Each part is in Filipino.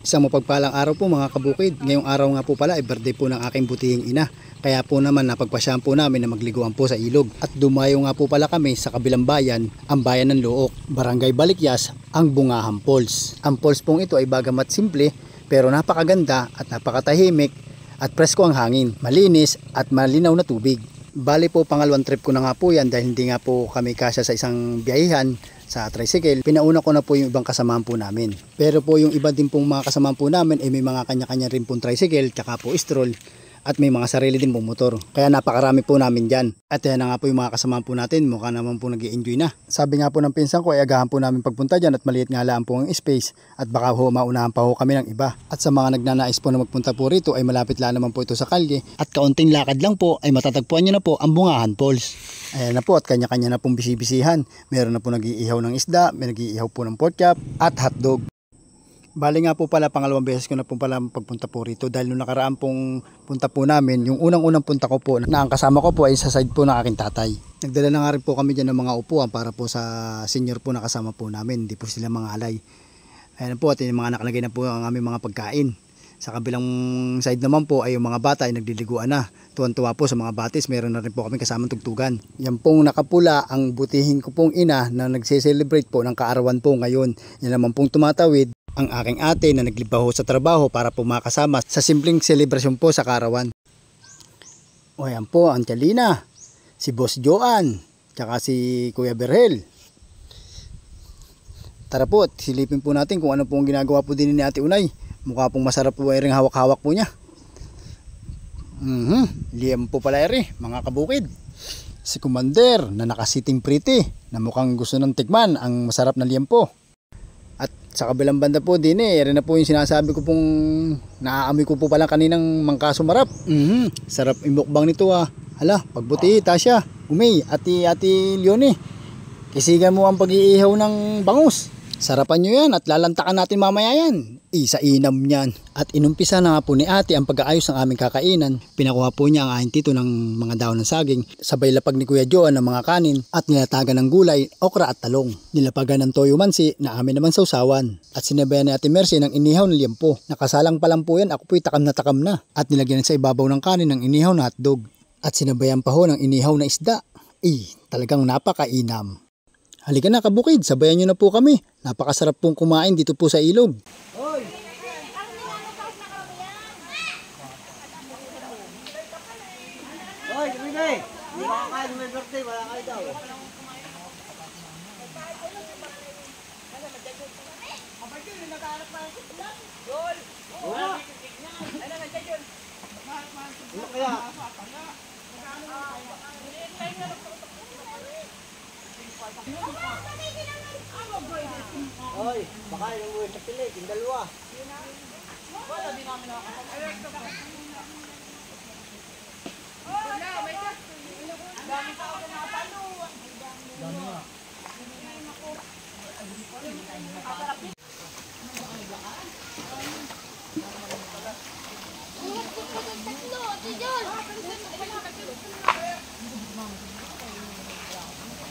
Isang mapagpalang araw po mga kabukid. Ngayong araw nga po pala ay birthday po ng aking butihing ina. Kaya po naman napagpasyahan po namin na magliguan po sa ilog. At dumayo nga po pala kami sa kabilang bayan, ang bayan ng Luok, Barangay Balikyas, ang Bungahan Falls. Ang falls pong ito ay bagamat simple pero napakaganda at napakatahimik at presko ang hangin, malinis at malinaw na tubig. Bali po pangalawang trip ko na nga po yan dahil hindi nga po kami kasya sa isang biyahihan sa tricycle. Pinauna ko na po yung ibang kasamahan po namin. Pero po yung iba din pong mga kasamahan po namin ay may mga kanya-kanya rin pong tricycle tsaka po stroll at may mga sarili din pong motor. Kaya napakarami po namin dyan. At yan na nga po yung mga kasamahan po natin. Mukha naman po nag-i-enjoy na. Sabi nga po ng pinsan ko ay agahan po namin pagpunta dyan at maliit nga lang po ang space at baka ho maunahan pa ho kami ng iba. At sa mga nagnanais po na magpunta po rito ay malapit lang naman po ito sa kalye at kaunting lakad lang po ay matatagpuan nyo na po ang Bungahan Falls. Ayan na po at kanya-kanya na pong bisibisihan. Meron na po nag-iihaw ng isda, may nag-iihaw po ng pork chop at hotdog. Bali nga po pala pangalawang beses ko na po pala pagpunta po rito dahil nung nakaraan pong punta po namin, yung unang-unang punta ko po na ang kasama ko po ay sa side po ng aking tatay. Nagdala na nga rin po kami dyan ng mga upuan para po sa senior po na kasama po namin, hindi po sila mga alay. Ayan po at yung mga nakalagay na po ang aming mga pagkain. Sa kabilang side naman po ay yung mga bata ay nagdiliguan na. Tuwan-tuwa po sa mga batis, meron na rin po kami kasamang tugtugan. Yan pong nakapula ang butihin ko pong ina na nagse-celebrate po ng kaarawan po ngayon. Yan naman pong tumatawid ang aking ate na naglibaho sa trabaho para po makasama sa simpleng selebrasyon po sa kaarawan. O yan po, Angelina, si Boss Joan, tsaka si Kuya Berhel. Tara po, silipin po natin kung ano po ang ginagawa po din ni Ate Unay. Mukha pong masarap po ay ring hawak-hawak po niya. Liam po pala eri, mga kabukid. Si Commander na nakasiting pretty na mukhang gusto ng tikman ang masarap na liam po. At sa kabilang banda po din eri na po yung sinasabi ko pong naaamoy ko po pala kaninang mangka sumarap. Sarap imukbang nito ah. Hala, pagbuti, Tasya, Umay, Ati Leonie. Kisigan mo ang pag-iihaw ng bangus. Sarapan nyo yan at lalantakan natin mamaya yan. Isa inam niyan. At inumpisa na nga po ni ate ang pag-aayos ng aming kakainan. Pinakuha po niya ang aking tito ng mga dahon ng saging. Sabay lapag ni Kuya Joan ng mga kanin at nilatagan ng gulay, okra at talong. Nilapagan ng toyo mansi na amin naman sausawan. At sinabayan ni Ate Mercy ng inihaw na liempo. Nakasalang pa lang po yan, ako po'y takam na takam na. At nilagyan sa ibabaw ng kanin ng inihaw na hotdog. At sinabayan pa ho ng inihaw na isda. Talagang napakainam. Halika na kabukid, sabayan nyo na po kami. Napakasarap pong kumain dito po sa ilog. Hoy! Hoy, Jimmy! Hindi ba kakain may birthday? Wala kayo daw. Ano kaya? Hoy, baka yung buhay sa pilit, yung dalawa. Wala, di namin nakakapag. Ang daming tao na napalo. Dami nga.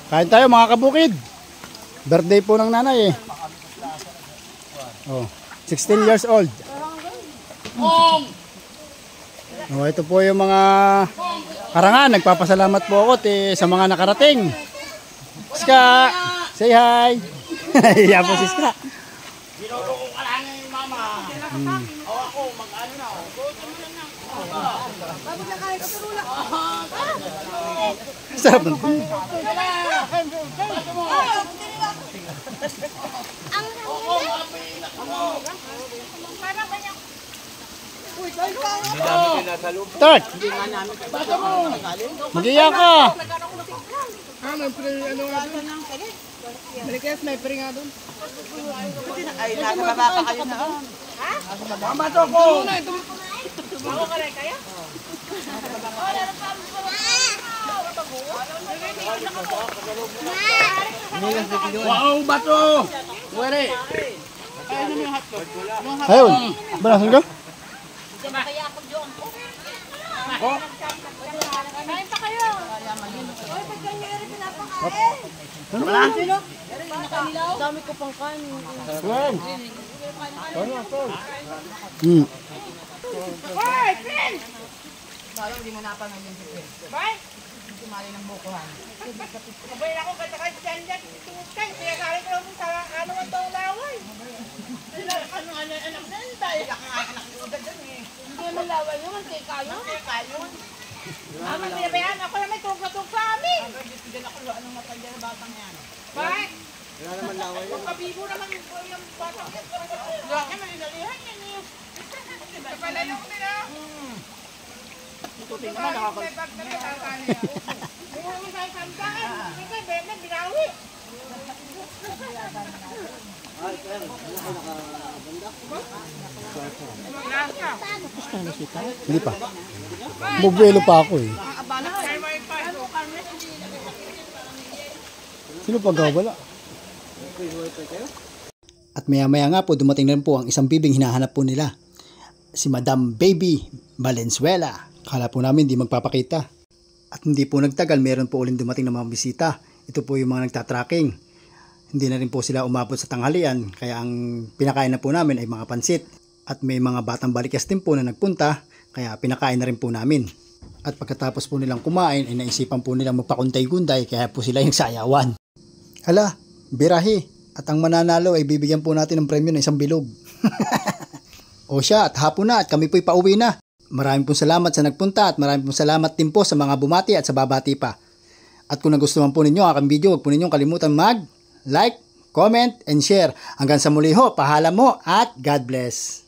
Kain tayo mga kabukid. Birthday po ng nanay eh. 16 years old. Ito po yung mga karangan. Nagpapasalamat po ako sa mga nakarating. Ska, say hi. Iya po si Ska. Ginuloko ka lang yung mama. O ako, mag-ano na. Bakit na kain ka turula? Sarap ng Start! Mag-iyak ka! May pre, ano nga doon? Balikas, may pre nga doon. Ay, nakababa pa kayo na. Ha? Ang bato ko! Ako ka rin kaya? Wow, bato! Wari! Ayun! Balasan ka? Kain pa kayo. Oy, pag ganyan rin pinapakain. Sino? Dami ko pang kanin. Hoy, friend! Parang hindi mo napamilin si Pin. Bye! Sumali ng bukuhan. Sabay na akong kata kahit dyan tungkol kayo. Kaya galing ko lang sa ano ang taong laway. Ano anak na yun tayo? Anak ko agad dyan eh. Hindi naman laway yun, ang teka yun. Kayon. Mama, binabayan ako na may tugma-tug sa amin. Hanggang dito din ako, anong matanda na batang yan. Bye! Wala naman laway yun. Kung kabibo naman yung batang yan. Wala ka malinalihan yan eh. Kapalayo nila. Tuting naman nakakal... Hindi pa. Bubuelo pa ako eh. Sino pa wala? At maya-maya nga po dumating na rin po ang isang bibing hinahanap po nila. Si Madam Baby Valenzuela. Akala po namin di magpapakita. At hindi po nagtagal, meron po ulit dumating na mga bisita. Ito po yung mga nagtatracking. Hindi na rin po sila umabot sa tanghalian, kaya ang pinakain na po namin ay mga pansit. At may mga batang balikas din po na nagpunta, kaya pinakain na rin po namin. At pagkatapos po nilang kumain, ay naisipan po nilang magpakuntay-gunday, kaya po sila yung sayawan. Hala, birahi. At ang mananalo ay bibigyan po natin ng premyo ng 1 bilog. O siya, at hapon na at kami po'y pauwi na. Maraming pong salamat sa nagpunta at maraming pong salamat din po sa mga bumati at sa babati pa. At kung nagustuhan po ninyo ang aking video, huwag po ninyong kalimutan mag-like, comment, and share. Hanggang sa muli ho, paalam mo at God bless.